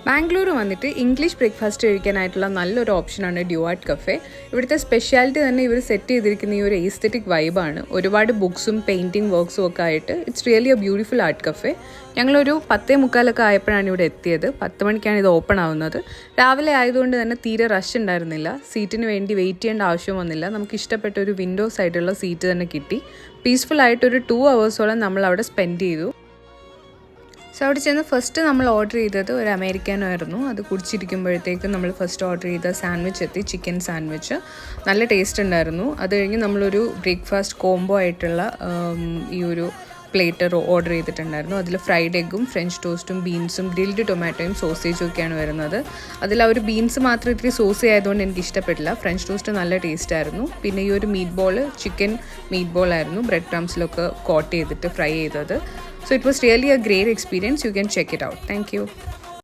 ബാംഗ്ലൂർ വന്നിട്ട് English breakfast കഴിക്കാനായിട്ടുള്ള നല്ലൊരു ഓപ്ഷനാണ് ഡ്യുവാർട്ട് കഫേ. ഇവിടുത്തെ സ്പെഷ്യാലിറ്റി തന്നെ ഇവർ സെറ്റ് ചെയ്തിരിക്കുന്ന ഈ ഒരു എസ്തെറ്റിക് വൈബാണ്. ഒരുപാട് ബുക്സും പെയിൻറ്റിങ് വർക്ക്സും ഒക്കെ ആയിട്ട് it's really A beautiful art cafe. ഞങ്ങളൊരു 10:45 ആയപ്പോഴാണ് ഇവിടെ എത്തിയത്. 10 മണിക്കാണ് ഇത് ഓപ്പൺ ആവുന്നത്. രാവിലെ ആയതുകൊണ്ട് തന്നെ തീരെ റഷ് ഉണ്ടായിരുന്നില്ല. സീറ്റിന് വേണ്ടി വെയിറ്റ് ചെയ്യേണ്ട ആവശ്യം വന്നില്ല. നമുക്ക് ഇഷ്ടപ്പെട്ട ഒരു വിൻഡോ സൈഡുള്ള സീറ്റ് തന്നെ കിട്ടി. പീസ്ഫുൾ ആയിട്ടൊരു 2 hours നമ്മൾ അവിടെ സ്പെൻഡ് ചെയ്തു. സോ അവിടെ ചെന്ന് ഫസ്റ്റ് നമ്മൾ ഓർഡർ ചെയ്തത് ഒരു അമേരിക്കാനോ ആയിരുന്നു. അത് കുടിച്ചിരിക്കുമ്പോഴത്തേക്കും നമ്മൾ ഫസ്റ്റ് ഓർഡർ ചെയ്ത സാൻഡ്വിച്ച് എത്തി, ചിക്കൻ സാൻഡ്വിച്ച്. നല്ല ടേസ്റ്റ് ഉണ്ടായിരുന്നു. അത് കഴിഞ്ഞ് നമ്മളൊരു ബ്രേക്ക്ഫാസ്റ്റ് കോംബോ ആയിട്ടുള്ള ഈ ഒരു പ്ലേറ്റർ ഓർഡർ ചെയ്തിട്ടുണ്ടായിരുന്നു. അതിൽ ഫ്രൈഡ് എഗ്ഗും ഫ്രഞ്ച് ടോസ്റ്റും ബീൻസും ഗ്രിൽഡ് ടൊമാറ്റോയും സോസേജും ഒക്കെയാണ് വരുന്നത്. അതിൽ ആ ഒരു ബീൻസ് മാത്രം ഇത്തിരി സോസി ആയതുകൊണ്ട് എനിക്ക് ഇഷ്ടപ്പെട്ടില്ല. ഫ്രഞ്ച് ടോസ്റ്റ് നല്ല ടേസ്റ്റ് ആയിരുന്നു. പിന്നെ ഈ ഒരു meet ball chicken meet ball ആയിരുന്നു, ബ്രെഡ് ക്രംസിലൊക്കെ കോട്ട് ചെയ്തിട്ട് ഫ്രൈ ചെയ്തത്. So it was really a great experience. You can check it out. Thank you.